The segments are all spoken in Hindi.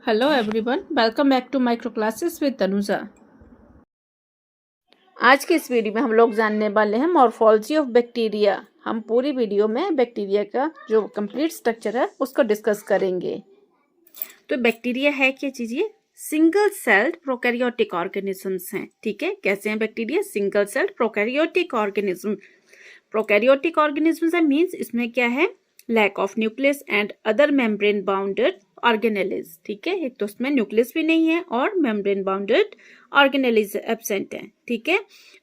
Hello everyone, welcome back to Micro Classes with Tanuja. आज के इस वीडियो में हम लोग जानने वाले हैं मॉर्फोलॉजी ऑफ बैक्टीरिया। हम पूरी वीडियो में बैक्टीरिया का जो कंप्लीट स्ट्रक्चर है उसको डिस्कस करेंगे। तो बैक्टीरिया है क्या चीज़? ये सिंगल सेल्ड प्रोकैरियोटिक ऑर्गेनिजम्स हैं। ठीक है, कैसे हैं bacteria? Single celled prokaryotic organism. Prokaryotic organisms है मीन्स इसमें क्या है? Lack of nucleus and other membrane bounded organelles. ठीक है, एक तो उसमें न्यूक्लियस भी नहीं है और मेम्ब्रेन बाउंडेड ऑर्गेनेलिज एब्सेंट है। ठीक है,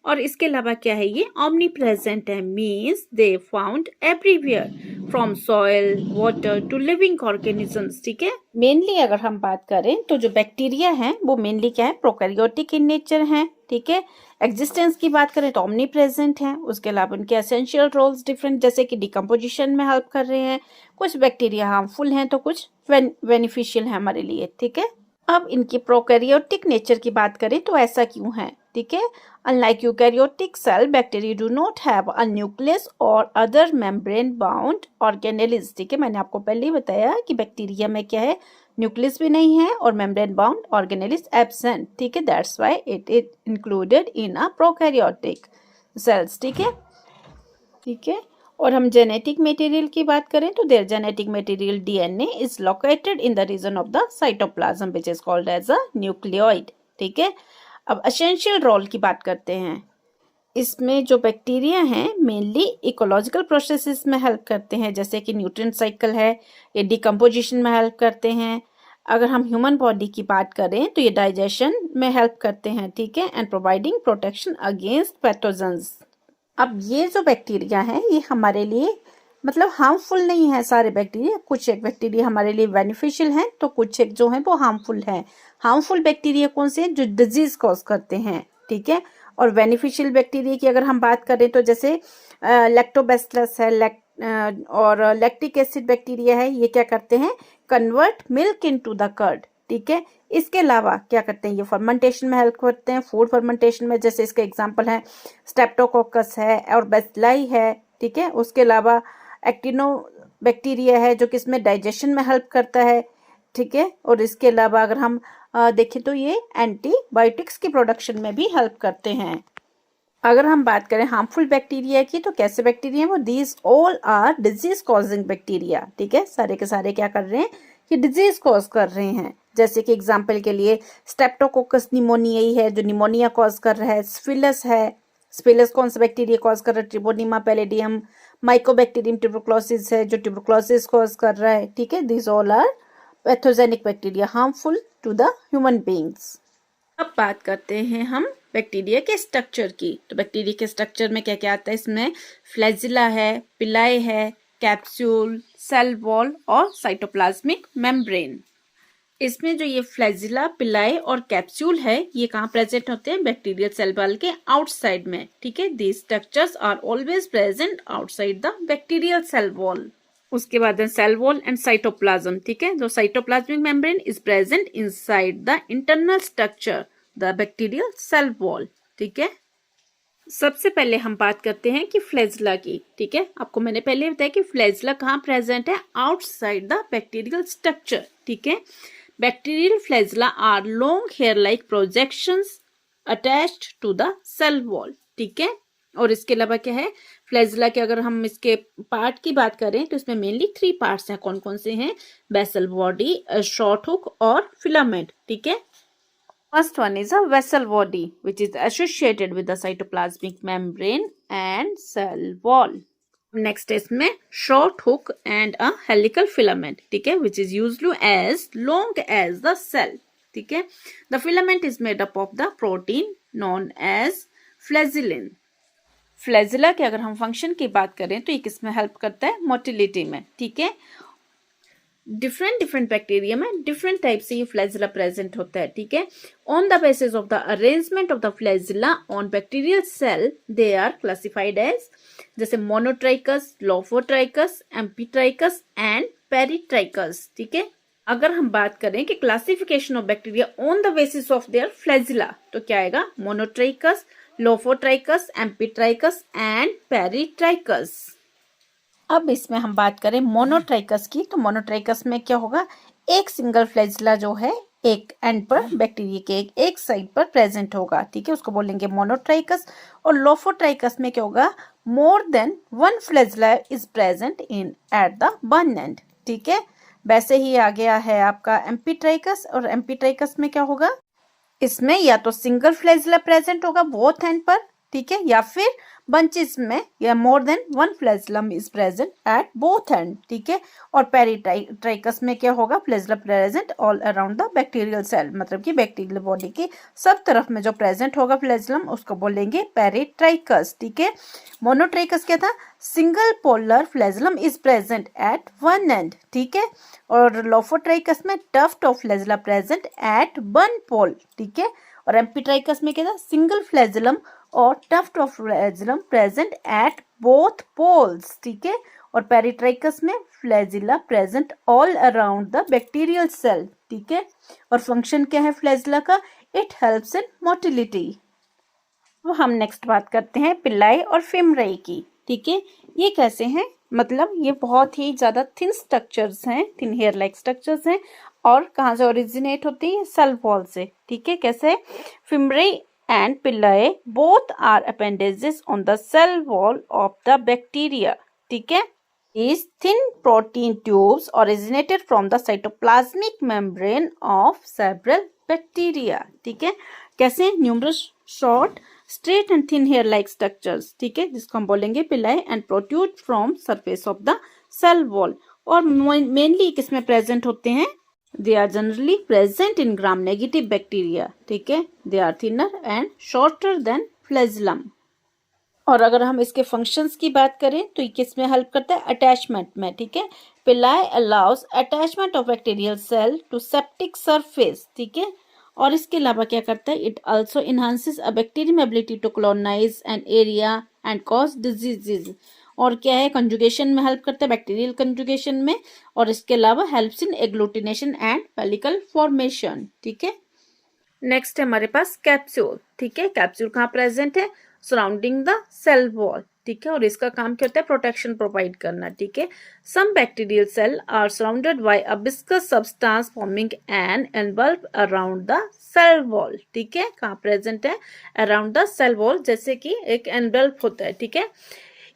और इसके अलावा क्या है? ये ओमनी प्रेजेंट है means they found everywhere from soil water to living organisms. ठीक है, मेनली अगर हम बात करें तो जो बैक्टीरिया है वो मेनली क्या है? प्रोकैरियोटिक इन नेचर है। ठीक है, एग्जिस्टेंस की बात करें तो ओमनी प्रेजेंट है। उसके अलावा उनके एसेंशियल रोल्स डिफरेंट, जैसे कि डिकम्पोजिशन में हेल्प कर रहे हैं। कुछ बैक्टीरिया हार्मफुल हैं तो कुछ बेनिफिशियल है हमारे लिए। ठीक है, अब इनकी प्रोकैरियोटिक नेचर की बात करें तो ऐसा क्यों है? ठीक है, unlike eukaryotic cell, bacteria do not have a nucleus और अदर मेम्ब्रेन बाउंड ऑर्गेनेलिज। ठीक है, मैंने आपको पहले ही बताया कि बैक्टीरिया में क्या है? न्यूक्लियस भी नहीं है और मेम्ब्रेन बाउंड ऑर्गेनेलिज एब्सेंट। ठीक है, that's why it is included in a prokaryotic cells. ठीक है, ठीक है, और हम जेनेटिक मटेरियल की बात करें तो there genetic material DNA is located in the region of the cytoplasm which is called as a nucleoid. ठीक है, अब एसेंशियल रोल की बात करते हैं। इसमें जो बैक्टीरिया हैं मेनली इकोलॉजिकल प्रोसेसेस में हेल्प करते हैं, जैसे कि न्यूट्रिएंट साइकिल है, ये डिकम्पोजिशन में हेल्प करते हैं। अगर हम ह्यूमन बॉडी की बात करें तो ये डाइजेशन में हेल्प करते हैं। ठीक है, and providing protection against pathogens. अब ये जो बैक्टीरिया है ये हमारे लिए मतलब हार्मफुल नहीं है सारे बैक्टीरिया। कुछ एक बैक्टीरिया हमारे लिए बेनिफिशियल हैं तो कुछ एक जो है वो हार्मफुल है। हार्मफुल बैक्टीरिया कौन से हैं? जो डिजीज कॉज करते हैं। ठीक है, और बेनिफिशियल बैक्टीरिया की अगर हम बात करें तो जैसे लैक्टोबैसिलस है, और लैक्टिक एसिड बैक्टीरिया है। ये क्या करते हैं? Convert milk into the curd. ठीक है, इसके अलावा क्या करते हैं? ये फर्मेंटेशन में हेल्प करते हैं, फूड फर्मेंटेशन में। जैसे इसके एग्जांपल है स्ट्रेप्टोकोकस है और बेसिलाई है। ठीक है, उसके अलावा एक्टिनो बैक्टीरिया है जो कि इसमें डाइजेशन में हेल्प करता है। ठीक है, और इसके अलावा अगर हम देखें तो ये एंटीबायोटिक्स की प्रोडक्शन में भी हेल्प करते हैं। अगर हम बात करें हार्मफुल बैक्टीरिया की तो कैसे बैक्टीरिया वो? These all are disease causing bacteria. ठीक है, सारे के सारे क्या कर रहे हैं? कि डिजीज कॉज कर रहे हैं। जैसे कि एग्जाम्पल के लिए स्ट्रेप्टोकोकस निमोनियाई है जो निमोनिया कॉज कर रहा है। स्फिलस है, स्फिलस कौन सा बैक्टीरिया कॉज कर रहा है? ट्रिबोनिमा पैलेडियम। माइकोबैक्टीरियम ट्यूबरक्लोसिस है जो ट्यूबरक्लोसिस कॉज कर रहा है। ठीक है, these all are pathogenic bacteria harmful to the human beings. अब बात करते हैं हम बैक्टीरिया के स्ट्रक्चर की। तो बैक्टीरिया के स्ट्रक्चर में क्या क्या आता है? इसमें फ्लैजिला है, पिलाई है, कैप्सूल, सेल वॉल और साइटोप्लाज्मिक मेम्ब्रेन। इसमें जो ये फ्लैजिला, पिलाई और कैप्सूल है ये कहाँ प्रेजेंट होते हैं? बैक्टीरियल सेल वॉल के आउटसाइड में। ठीक है, these structures are always present outside the bacterial cell wall. उसके बाद सेल वॉल एंड साइटोप्लाज्म। ठीक है, जो cytoplasmic membrane is present inside the internal structure the bacterial cell wall. ठीक है, सबसे पहले हम बात करते हैं कि फ्लैजिला की। ठीक है, आपको मैंने पहले बताया कि फ्लैजिला कहाँ प्रेजेंट है? Outside the bacterial structure. ठीक है, bacterial flagella are long hair like projections attached to the cell wall. ठीक है, और इसके अलावा क्या है? फ्लैजिला के अगर हम इसके पार्ट की बात करें तो इसमें मेनली 3 पार्ट्स हैं। कौन कौन से हैं? बेसल बॉडी, शॉर्ट हुक और फिलामेंट। ठीक है, first one is a vessel body which is associated with the cytoplasmic membrane and cell wall. Next is में short hook and a helical filament. ठीक है, which is usually as long as the cell. ठीक है, the filament is made up of the protein known as flagellin. Flagella के अगर हम फंक्शन की बात करें तो ये किसमें हेल्प करता है? मोटिलिटी में। ठीक है, डिफरेंट बैक्टीरिया में डिफरेंट टाइप से ये फ्लैजिला प्रेजेंट होता है। ठीक है, on the basis of the arrangement of the flagella on bacterial cell they are classified as जैसे monotrichous, lophotrichous, amphitrichous and peritrichous. ठीक है, अगर हम बात करें कि classification of bacteria on the basis of their flagella तो क्या आएगा? Monotrichous, lophotrichous, amphitrichous and peritrichous. अब इसमें हम बात करें मोनोट्राइकस की तो मोनोट्राइकस में क्या होगा? एक सिंगल फ्लैजिला जो है एक एंड पर बैक्टीरिया के एक साइड पर प्रेजेंट होगा, ठीक है, उसको बोलेंगे मोनोट्राइकस। और लोफोट्राइकस में क्या होगा, मोर than one flagella is present in at the one end, ठीक है। वैसे ही आ गया है आपका एम्फीट्राइकस, और एम्फीट्राइकस में क्या होगा, इसमें या तो सिंगल फ्लैजिला प्रेजेंट होगा बोथ एंड पर, ठीक है, या फिर बंचेस में या more than one flagellum is present at both end, ठीक है। और पेरिट्राइकस में क्या होगा, flagella present all around the bacterial cell, मतलब कि बैक्टीरियल बॉडी की सब तरफ में जो प्रेजेंट होगा फ्लैजिलम उसको बोलेंगे पेरिट्राइकस, ठीक है। मोनोट्राइकस क्या था, single polar flagellum is present at one end, ठीक है। और लोफोट्राइकस में tuft of flagella present at one pole, ठीक है। और एम्फीट्राइकस में क्या था, सिंगल फ्लैजिलम और tuft of flagellum present at both poles, ठीक है। और पेरिट्राइकस में flagella present all around the bacterial cell, ठीक है। और फंक्शन क्या है फ्लैजिला का, इट हेल्प्स इन मोटिलिटी। अब हम नेक्स्ट बात करते हैं पिल्लाई और फिमराई की, ठीक है। ये कैसे हैं, मतलब ये बहुत ही ज़्यादा थिन स्ट्रक्चर्स हैं, थिन हेयर लाइक स्ट्रक्चर्स हैं, और कहाँ से ओरिजिनेट होती है, सेल वॉल से, ठीक है। कैसे, fimbriae and pili both are appendages on the cell wall of the bacteria, ठीक है। These thin protein tubes originated from the cytoplasmic membrane of several bacteria, ठीक है। कैसे, numerous short straight and thin hair like structures, ठीक है, जिसको हम बोलेंगे pili, and protrude from surface of the cell wall. और मेनली किसमें प्रेजेंट होते हैं, they are generally present in gram negative bacteria, ठीक है। They are thinner and shorter than flagellum. और अगर हम इसके फंक्शंस की बात करें तो ये किस में हेल्प करता है, अटैचमेंट में, ठीक है। Pili allows attachment of bacterial cell to septic surface, ठीक है। और इसके अलावा क्या करता है, it also enhances a bacterium ability to colonize an area and cause diseases. और क्या है, कंजुगेशन में हेल्प करता है, बैक्टीरियल कंजुगेशन में। और इसके अलावा helps in agglutination and pellicle formation, ठीक है। नेक्स्ट है हमारे पास कैप्सूल, ठीक है। कैप्सूल कहाँ प्रेजेंट है, सराउंडिंग द सेल वॉल, ठीक है। और इसका काम क्या होता है, प्रोटेक्शन प्रोवाइड करना, ठीक है। Some bacterial cell are surrounded by a viscous substance forming an envelope around the cell wall, ठीक है। कहाँ प्रेजेंट है, अराउंड द सेल वॉल, जैसे कि एक एनवल्प होता है, ठीक है।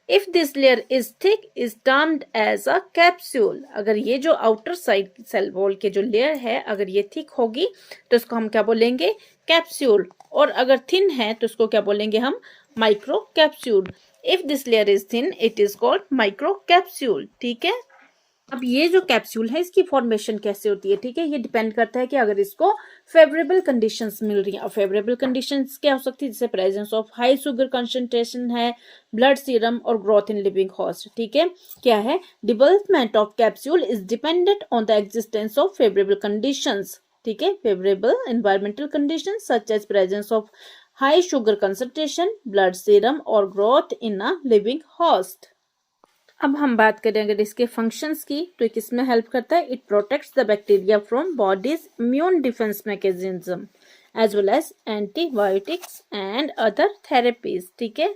If this layer is thick is termed as a capsule. अगर ये जो आउटर साइड सेल वॉल के जो लेयर है अगर ये थिक होगी तो इसको हम क्या बोलेंगे, कैप्सूल। और अगर थिन है तो इसको क्या बोलेंगे हम, micro capsule. If this layer is thin it is called micro capsule, ठीक है। अब ये जो कैप्सूल है इसकी फॉर्मेशन कैसे होती है, ठीक है, ये डिपेंड करता है कि अगर इसको फेवरेबल कंडीशंस मिल रही हैं। और फेवरेबल कंडीशंस क्या हो सकती है, जैसे presence of high sugar concentration है, ब्लड सीरम और ग्रोथ इन लिविंग होस्ट, ठीक है। क्या है, development of capsule is dependent on the existence of favourable conditions, ठीक है। Favourable environmental conditions such as presence of high sugar concentration, blood serum और growth in a living host. अब हम बात करें अगर इसके फंक्शंस की तो ये किसमें हेल्प करता है, it protects the bacteria from bodies immune defence mechanism as well as antibiotics and other therapies, ठीक है।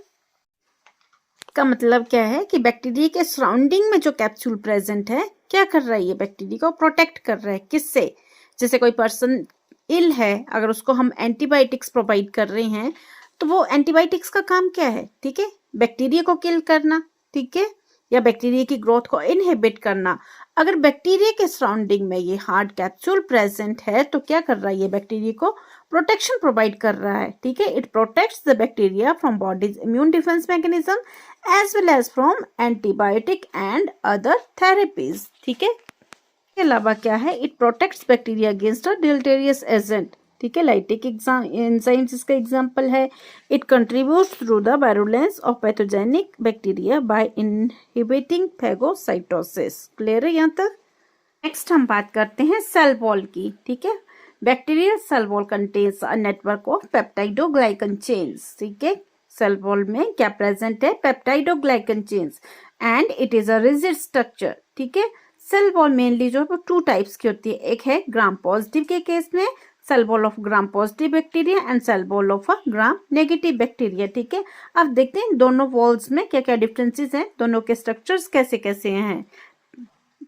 का मतलब क्या है कि बैक्टीरिया के सराउंडिंग में जो कैप्सूल प्रेजेंट है क्या कर रहा है, ये बैक्टीरिया को प्रोटेक्ट कर रहा है, किससे, जैसे कोई पर्सन इल है अगर उसको हम एंटीबायोटिक्स प्रोवाइड कर रहे हैं तो वो एंटीबायोटिक्स का काम क्या है, ठीक है, बैक्टीरिया को किल करना, ठीक है, या बैक्टीरिया की ग्रोथ को इनहिबिट करना। अगर बैक्टीरिया के सराउंडिंग में ये हार्ड कैप्सूल प्रेजेंट है तो क्या कर रहा है, ये बैक्टीरिया को प्रोटेक्शन प्रोवाइड कर रहा है, ठीक है। It protects the bacteria from bodies immune defence mechanism as well as from antibiotic and other therapies, ठीक है। इसके अलावा क्या है, it protects bacteria against a deleterious agent, ठीक है, लाइटिक एंजाइम्स इसका एग्जांपल है। It contributes through the virulence of pathogenic bacteria by inhibiting phagocytosis. Clear है यहाँ तक। नेक्स्ट हम बात करते हैं सेल वॉल की, ठीक है। Bacterial cell wall contains a network of peptidoglycan chains, ठीक है। सेल वॉल में क्या प्रेजेंट है, peptidoglycan chains, and it is a rigid structure, ठीक है। सेल वॉल मेनली जो है टू टाइप्स की होती है, एक है ग्राम पॉजिटिव के केस में cell wall of gram positive bacteria and cell wall of a gram negative bacteria, ठीक है। अब देखते हैं दोनों वॉल्स में क्या क्या डिफरेंसेस हैं, दोनों के स्ट्रक्चर्स कैसे कैसे हैं,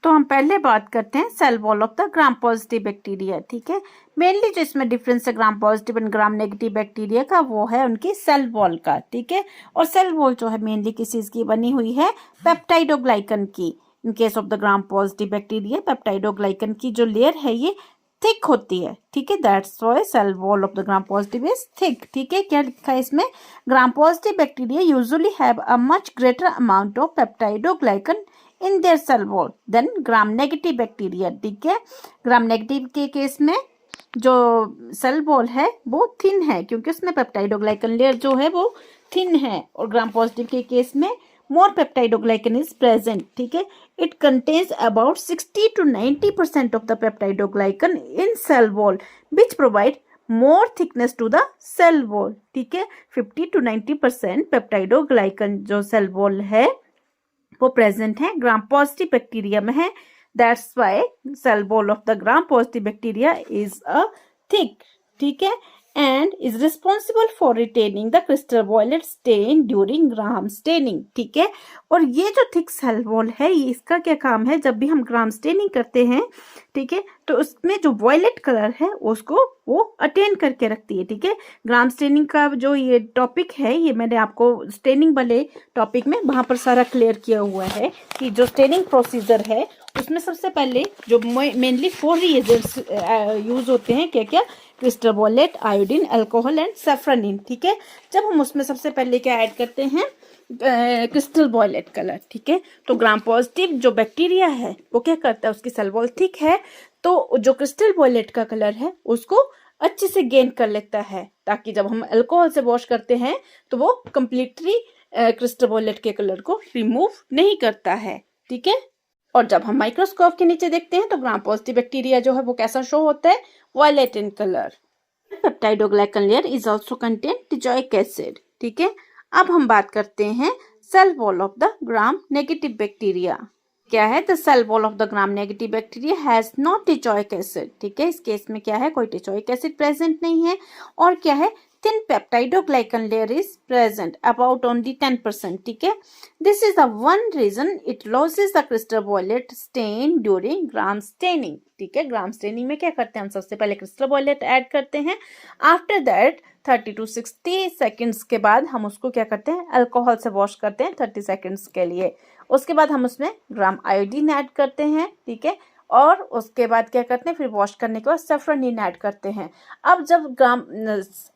तो हम पहले बात करते हैं cell wall of the gram positive bacteria. ठीक है, मेनली जो इसमें डिफरेंस है gram positive and gram negative bacteria का वो है उनकी सेल वॉल का। ठीक है, और सेल वॉल जो है मेनली किस चीज की बनी हुई है, पेप्टाइडोग्लाइकन की। In case of the gram positive bacteria peptidoglycan की जो लेयर है ये थिक होती है। ठीक है, that's why cell wall of the gram positive is thick. ठीक है, क्या लिखा है इसमें, gram positive bacteria usually have a much greater amount of peptidoglycan in their cell wall than gram negative bacteria. ठीक है, ग्राम नेगेटिव के केस में जो सेल वॉल है वो थिन है क्योंकि उसमें पेप्टाइडोग्लाइकन लेयर जो है वो थिन है, और ग्राम पॉजिटिव के केस में more peptidoglycan is present. ठीक है, it contains about 60 to 90% of the peptidoglycan in cell wall which provide more thickness to the cell wall. ठीक है, 50 to 90% peptidoglycan जो cell wall है वो present है, ग्राम पॉजिटिव बैक्टीरिया में है। That's why cell wall of the gram positive bacteria is a thick. ठीक है, and is responsible for retaining the crystal violet stain during gram staining. ठीक है, और ये जो थिक सेल वॉल है ये इसका क्या काम है, जब भी हम ग्राम स्टेनिंग करते हैं ठीक है तो उसमें जो वॉयलेट कलर है उसको वो अटेन करके रखती है। ठीक है, ग्राम स्टेनिंग का जो ये टॉपिक है ये मैंने आपको स्टेनिंग वाले टॉपिक में वहां पर सारा क्लियर किया हुआ है कि जो स्टेनिंग प्रोसीजर है उसमें सबसे पहले जो मेनली 4 रिएजेंट्स यूज होते हैं, क्या क्या, crystal violet, iodine, alcohol and safranin. ठीक है, जब हम उसमें सबसे पहले क्या ऐड करते हैं, क्रिस्टल वॉयलेट कलर। ठीक है, तो ग्राम पॉजिटिव जो बैक्टीरिया है वो क्या करता है, उसकी सेल वॉल थिक है तो जो क्रिस्टल वॉयलेट का कलर है उसको अच्छे से गेन कर लेता है, ताकि जब हम अल्कोहल से वॉश करते हैं तो वो कंप्लीटली क्रिस्टल वॉयलेट के कलर को रिमूव नहीं करता है। ठीक है, और जब हम माइक्रोस्कोप के नीचे देखते हैं तो ग्राम पॉजिटिव बैक्टीरिया जो है वो कैसा शो होता है, violet in colour. Peptidoglycan layer is also contain teichoic acid. ठीक है, अब हम बात करते हैं cell wall of the Gram negative bacteria. क्या है, the cell wall of the Gram negative bacteria has not teichoic acid. ठीक है, इस केस में क्या है, कोई टिजोइक एसिड प्रेजेंट नहीं है, और क्या है, thin peptidoglycan layer is present about only 10%. ठीक है, this is the one reason it loses the crystal violet stain during gram staining. ठीक है, ग्राम स्टेनिंग में क्या करते हैं, हम सबसे पहले क्रिस्टल वॉयलेट ऐड करते हैं, आफ्टर दैट 30 to 60 सेकेंड्स के बाद हम उसको क्या करते हैं, अल्कोहल से वॉश करते हैं 30 सेकेंड्स के लिए। उसके बाद हम उसमें ग्राम आयोडीन ऐड करते हैं। ठीक है, और उसके बाद क्या करते हैं, फिर वॉश करने के बाद सैफरनिन ऐड करते हैं। अब जब ग्राम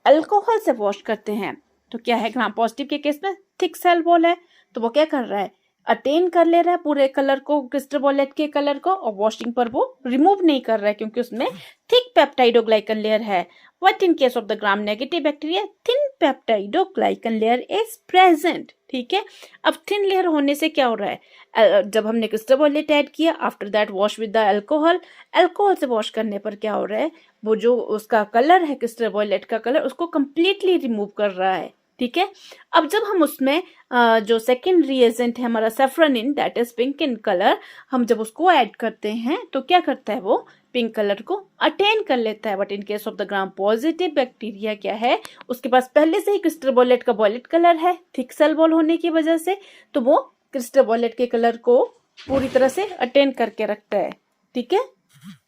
अल्कोहल से वॉश करते हैं तो क्या है, ग्राम पॉजिटिव के केस में थिक सेल वॉल है तो वो क्या कर रहा है, अटेन कर ले रहा है पूरे कलर को, क्रिस्टल वॉयलेट के कलर को, और वॉशिंग पर वो रिमूव नहीं कर रहा है क्योंकि उसमें थिक पेप्टाइडोग्लाइकन लेयर है। What in case of the gram negative bacteria, thin peptidoglycan layer is present. ठीक है, अब थिन लेयर होने से क्या हो रहा है, जब हमने क्रिस्टल वॉयलेट ऐड किया, after that wash with the alcohol, alcohol से वॉश करने पर क्या हो रहा है, वो जो उसका कलर है क्रिस्टल वॉयलेट का कलर उसको कंप्लीटली रिमूव कर रहा है। ठीक है, अब जब हम उसमें जो सेकेंड रिएजेंट है हमारा safranin, that is pink in colour, हम जब उसको ऐड करते हैं तो क्या करता है, वो पिंक कलर को अटेन कर लेता है। But in case of the gram positive bacteria क्या है, उसके पास पहले से ही क्रिस्टल वॉयलेट का वॉयलेट कलर है, थिक सेल वॉल होने की वजह से, तो वो क्रिस्टल वॉयलेट के कलर को पूरी तरह से अटेन करके रखता है। ठीक है,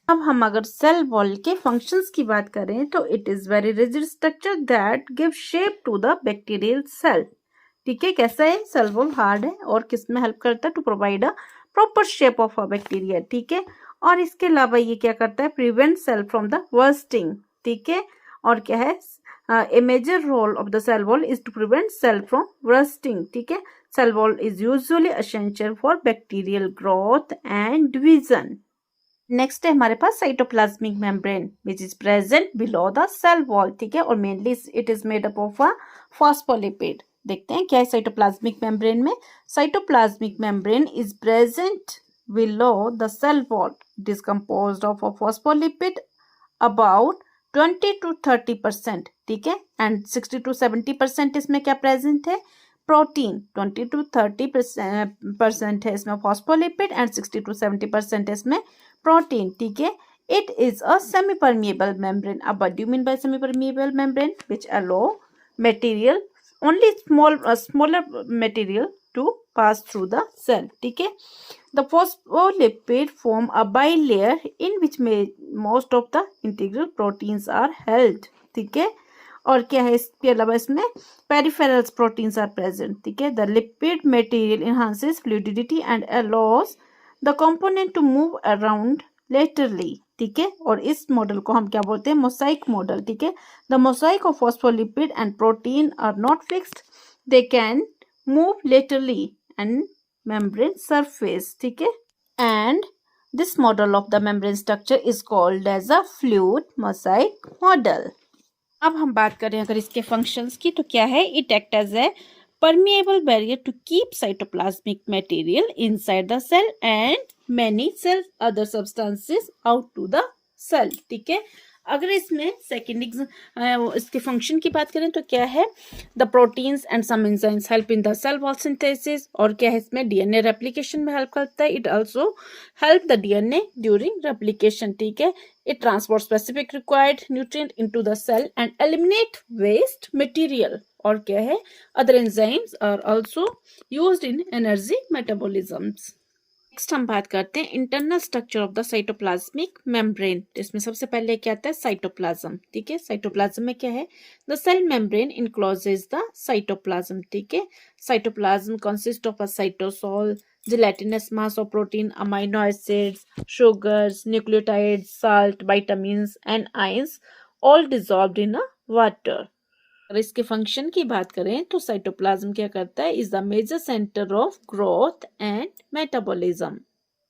अब हम अगर सेल वॉल के फंक्शंस की बात करें तो it is very rigid structure that give shape to the bacterial cell. ठीक है, कैसा है, सेल वॉल हार्ड है और किस में हेल्प करता है, to provide a proper shape of a bacteria. ठीक है, और इसके अलावा ये क्या करता है, prevent cell from the bursting. ठीक है, और क्या है, a major role of the cell wall is to prevent cell from bursting. ठीक है, cell wall is usually essential for bacterial growth and division. Next है हमारे पास cytoplasmic membrane which is present below the cell wall. ठीक है, और mainly it is made up of a phospholipid. देखते हैं क्या है साइटोप्लाज्मिक मेम्ब्रेन में। Cytoplasmic membrane is present below the cell wall. It is composed of a phospholipid about 20 to 30%. ठीक है, and 60 to 70% इसमें क्या प्रेजेंट है, प्रोटीन। 20 to 30% है इसमें फॉस्फोलिपिड एंड 60 to 70% इसमें प्रोटीन। ठीक है, it is a semi-permeable membrane. अब what do you mean by semi-permeable membrane? Which allow material, only smaller material to pass through the cell. ठीक है, the phospholipid form a bilayer in which most of the integral proteins are held. ठीक है, और क्या है इसके अलावा इसमें पेरिफेरल प्रोटीन्स आर प्रेजेंट. ठीक है, the lipid material enhances fluidity and allows the component to move around laterally. ठीक है, और इस मॉडल को हम क्या बोलते हैं, मोसाइक मॉडल. ठीक है, the mosaic of phospholipid and protein are not fixed, they can move laterally and membrane surface. ठीक है, and this model of the membrane structure is called as a fluid mosaic model. अब हम बात करें अगर इसके फंक्शंस की तो क्या है, it act as a permeable barrier to keep cytoplasmic material inside the cell and many cell other substances out to the cell. ठीक है, अगर इसमें सेकेंड इसके फंक्शन की बात करें तो क्या है, the proteins and some enzymes help in the cell wall synthesis, और क्या है इसमें डीएनए रेप्लिकेशन में हेल्प करता है. It also help the DNA during replication. ठीक है, it transports specific required nutrient into the cell and eliminate waste material. और क्या है, other enzymes are also used in energy metabolisms. Next हम बात करते हैं internal structure of the cytoplasmic membrane. इसमें सबसे पहले क्या आता है, साइटोप्लाज्म. ठीक है, साइटोप्लाज्म में क्या है, the cell membrane encloses the cytoplasm. ठीक है, cytoplasm consist of a cytosol, gelatinous mass of protein, amino acids, sugars, nucleotides, salt, vitamins and ions all dissolved in a water. अगर इसके फंक्शन की बात करें तो साइटोप्लाज्म क्या करता है, is the major centre of growth and metabolism.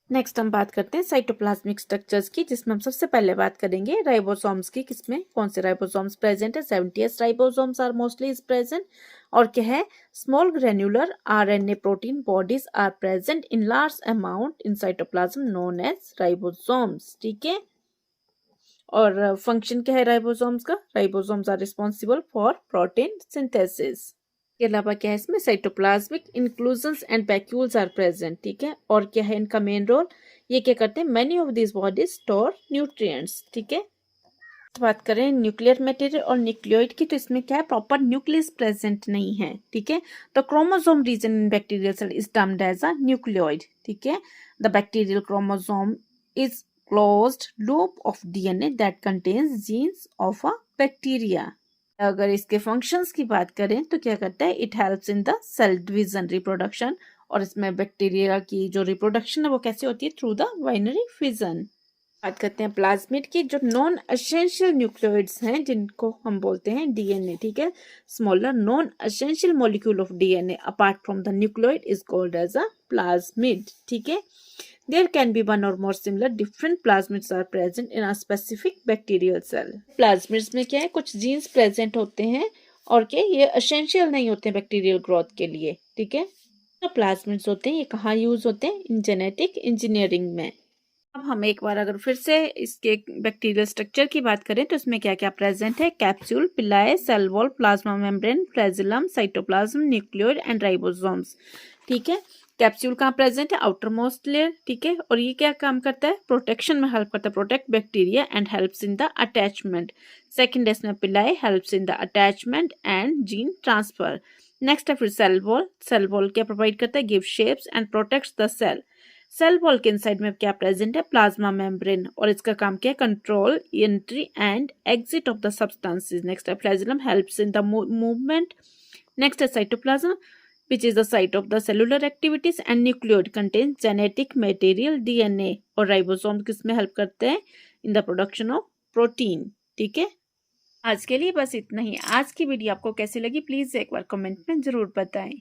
Next हम बात करते हैं साइटोप्लाज्मिक स्ट्रक्चर्स की, जिसमें हम सबसे पहले बात करेंगे राइबोसोम्स की. किसमें कौन से राइबोसोम्स प्रेजेंट है, 70 ribosomes are mostly is present. और क्या है, small granular RNA protein bodies are present in large amount in cytoplasm known as ribosomes. ठीक है, और फंक्शन क्या है राइबोसोम्स का, ribosomes are responsible for protein synthesis. के अलावा क्या है इसमें, cytoplasmic inclusions and vacuoles are present. ठीक है, और क्या है इनका मेन रोल, ये क्या करते हैं, many of this bodies store nutrients. ठीक है, तो बात करें न्यूक्लियर मटेरियल और न्यूक्लियोइड की, तो इसमें क्या है, प्रॉपर न्यूक्लियस प्रेजेंट नहीं है. ठीक है, the chromosome region in bacterial cell is termed as a nucleoid. ठीक है, the bacterial chromosome is closed loop of DNA that contains genes of a bacteria. अगर इसके फंक्शंस की बात करें तो क्या करता है, it helps in the cell division reproduction. और इसमें बैक्टीरिया की जो रिप्रोडक्शन है वो कैसे होती है, थ्रू द बाइनरी फिजन. बात करते हैं प्लाज्मिड की, जो नॉन एसेंशियल न्यूक्लियोइड्स हैं जिनको हम बोलते हैं डीएनए. ठीक है, smaller non essential molecule of DNA apart from the nucleoid is called as a plasmid. ठीक है, there can be one or more similar different plasmids are present in a specific bacterial cell. Plasmids में क्या है, कुछ जीन्स प्रेजेंट होते हैं और क्या ये एसेंशियल नहीं होते हैं बैक्टीरियल ग्रोथ के लिए. ठीक है, तो प्लाज्मिड्स होते हैं ये कहाँ यूज होते हैं, इन जेनेटिक इंजीनियरिंग में. अब हम एक बार अगर फिर से इसके बैक्टीरियल स्ट्रक्चर की बात करें तो इसमें क्या क्या प्रेजेंट है, capsule, pili, cell wall, plasma membrane, flagellum, cytoplasm, nucleoid and ribosomes. ठीक है, कैप्सूल कहाँ प्रेजेंट है, आउटर मोस्ट लेयर. ठीक है, और ये क्या काम करता है, प्रोटेक्शन में हेल्प करता है, protect bacteria and helps in the attachment. Second है इसमें पिलाए, helps in the attachment and gene transfer. Next है फिर सेल वॉल. सेल वॉल क्या प्रोवाइड करता है, give shapes and protects the cell. Cell wall के इनसाइड में क्या प्रेजेंट है, प्लाज्मा मेम्ब्रेन, और इसका काम क्या है, control entry and exit of the substances. Next है flagellum, helps in the movement. Next है cytoplasm, which is the site of the cellular activities, and nucleoid contains genetic material DNA. और राइबोसोम किसमें हेल्प करते हैं, in the production of protein. ठीक है, आज के लिए बस इतना ही. आज की वीडियो आपको कैसी लगी प्लीज एक बार कमेंट में जरूर बताएं.